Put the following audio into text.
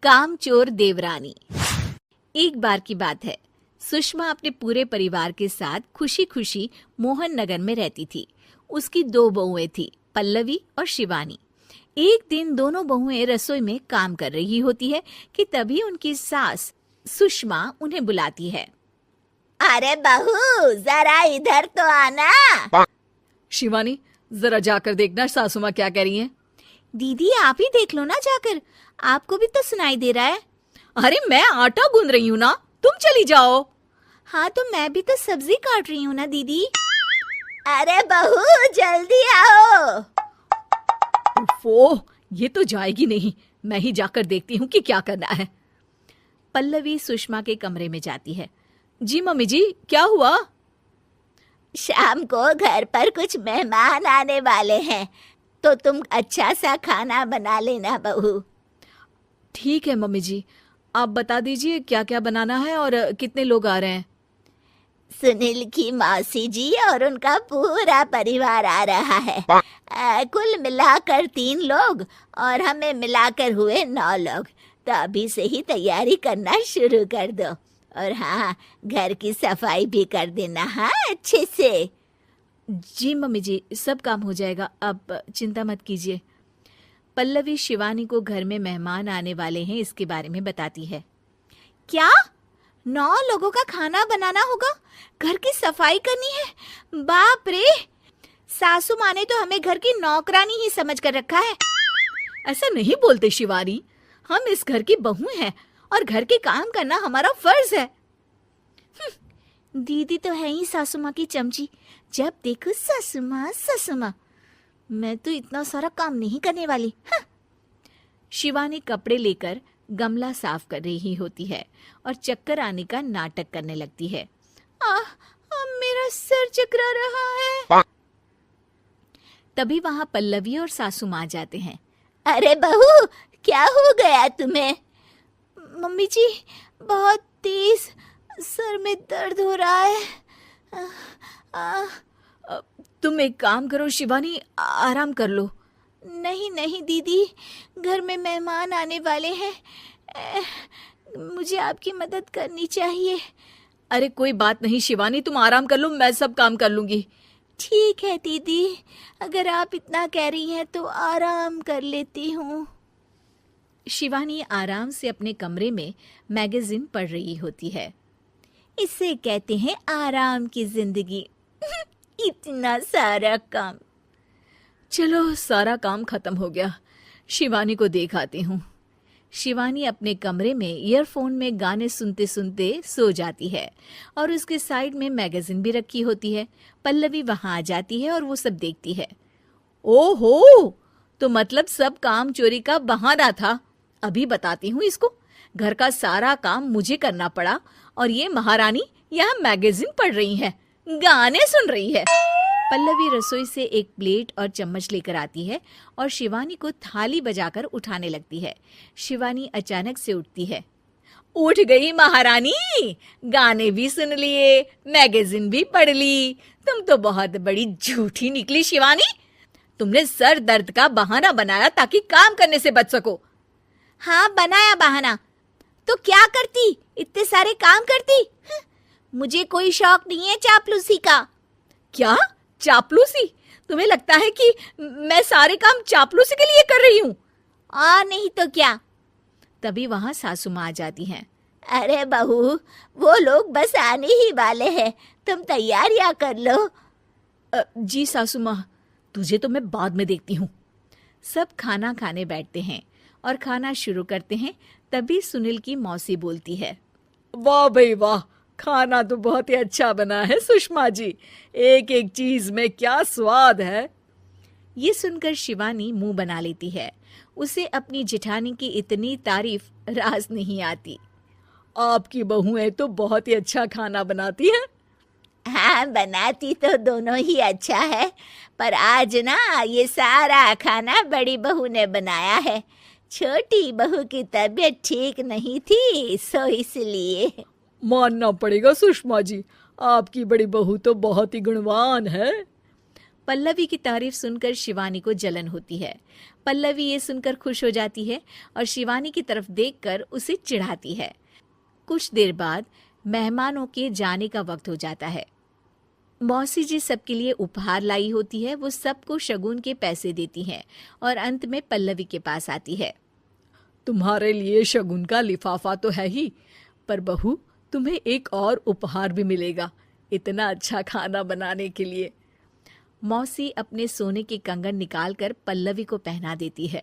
कामचोर देवरानी। एक बार की बात है, सुषमा अपने पूरे परिवार के साथ खुशी खुशी मोहन नगर में रहती थी। उसकी 2 बहुएं थी, पल्लवी और शिवानी। एक दिन दोनों बहुएं रसोई में काम कर रही होती है कि तभी उनकी सास सुषमा उन्हें बुलाती है। अरे बहू, जरा इधर तो आना। शिवानी, जरा जाकर देखना सासू माँ क्या कह रही हैं। दीदी आप ही देख लो ना जाकर, आपको भी तो सुनाई दे रहा है। अरे मैं आटा गूंद रही हूँ ना, तुम चली जाओ। हाँ तो मैं भी तो सब्जी काट रही हूँ ना दीदी। अरे बहू जल्दी आओ। ओफो, ये तो जाएगी नहीं। मैं ही जाकर देखती हूँ कि क्या करना है। पल्लवी सुषमा के कमरे में जाती है। जी मम्मी जी, क्या हुआ? शाम को घर पर कुछ मेहमान आने वाले हैं, तो तुम अच्छा सा खाना बना लेना बहू। ठीक है मम्मी जी, आप बता दीजिए क्या क्या बनाना है और कितने लोग आ रहे हैं। सुनील की मौसी जी और उनका पूरा परिवार आ रहा है। कुल मिलाकर 3 लोग और हमें मिलाकर हुए 9 लोग। तो अभी से ही तैयारी करना शुरू कर दो। और हाँ, घर की सफाई भी कर देना, हाँ अच्छे से। जी मम्मी जी, सब काम हो जाएगा, आप चिंता मत कीजिए। पल्लवी शिवानी को घर में मेहमान आने वाले हैं इसके बारे में बताती है। क्या 9 लोगों का खाना बनाना होगा, घर की सफाई करनी है? बाप रे, सासू माँ ने तो हमें घर की नौकरानी ही समझ कर रखा है। ऐसा नहीं बोलते शिवानी, हम इस घर की बहू हैं और घर के काम करना हमारा फर्ज है। दीदी तो है ही सासू माँ की चमची, जब देखो सासू माँ सासू माँ। मैं तो इतना सारा काम नहीं करने वाली। शिवानी कपड़े लेकर गमला साफ कर रही होती है और चक्कर आने का नाटक करने लगती है। मेरा सर चकरा रहा है। तभी वहां पल्लवी और सासू माँ जाते हैं। अरे बहू, क्या हो गया तुम्हें? मम्मी जी, बहुत तेज सर में दर्द हो रहा है। तुम एक काम करो शिवानी, आराम कर लो। नहीं नहीं दीदी, घर में मेहमान आने वाले हैं, मुझे आपकी मदद करनी चाहिए। अरे कोई बात नहीं शिवानी, तुम आराम कर लो, मैं सब काम कर लूंगी। ठीक है दीदी, अगर आप इतना कह रही हैं तो आराम कर लेती हूँ। शिवानी आराम से अपने कमरे में मैगजीन पढ़ रही होती है। इसे कहते हैं आराम की जिंदगी। इतना सारा काम। चलो सारा काम खत्म हो गया, शिवानी को देख आती हूँ। शिवानी अपने कमरे में ईयरफोन में गाने सुनते सुनते सो जाती है और उसके साइड में मैगजीन भी रखी होती है। पल्लवी वहां आ जाती है और वो सब देखती है। ओहो, तो मतलब सब काम चोरी का बहाना था। अभी बताती हूँ इसको। घर का सारा काम मुझे करना पड़ा और ये महारानी यहाँ मैगजीन पढ़ रही है, गाने सुन रही है। पल्लवी रसोई से एक प्लेट और चम्मच लेकर आती है और शिवानी को थाली बजाकर उठाने लगती है। शिवानी अचानक से उठती है। उठ गई महारानी, गाने भी सुन लिए, मैगजीन भी पढ़ ली। तुम तो बहुत बड़ी झूठी निकली शिवानी। तुमने सर दर्द का बहाना बनाया ताकि काम करने से बच सको। हाँ बनाया बहाना, तो क्या करती, इतने सारे काम करती। मुझे कोई शौक नहीं है चापलूसी का। क्या चापलूसी? तुम्हें लगता है कि मैं सारे काम चापलूसी के लिए कर रही हूँ? और नहीं तो क्या। तभी वहां सासू माँ आ जाती हैं। अरे बहू, वो लोग बस आने ही वाले हैं, तुम तैयारियां कर लो। जी सासू माँ, तुझे तो मैं बाद में देखती हूँ। सब खाना खाने बैठते हैं और खाना शुरू करते हैं। तभी सुनील की मौसी बोलती है। वाह भाई वाह, खाना तो बहुत ही अच्छा बना है सुषमा जी, एक एक चीज में क्या स्वाद है। ये सुनकर शिवानी मुंह बना लेती है। उसे अपनी जेठानी की इतनी तारीफ रास नहीं आती। आपकी बहुएं तो बहुत ही अच्छा खाना बनाती हैं। हाँ, बनाती तो दोनों ही अच्छा है, पर आज ना ये सारा खाना बड़ी बहू ने बनाया है। छोटी बहू की तबीयत ठीक नहीं थी, सो इसलिए। मानना पड़ेगा सुषमा जी, आपकी बड़ी बहू तो बहुत ही गुणवान है। पल्लवी की तारीफ सुनकर शिवानी को जलन होती है, पल्लवी ये सुनकर खुश हो जाती है और शिवानी की तरफ देखकर उसे चिढ़ाती है। कुछ देर बाद मेहमानों के जाने का वक्त हो जाता है। मौसी जी सबके लिए उपहार लाई होती है। वो सबको शगुन के पैसे देती हैं और अंत में पल्लवी के पास आती है। तुम्हारे लिए शगुन का लिफाफा तो है ही, पर बहू तुम्हें एक और उपहार भी मिलेगा इतना अच्छा खाना बनाने के लिए। मौसी अपने सोने के कंगन निकालकर पल्लवी को पहना देती है।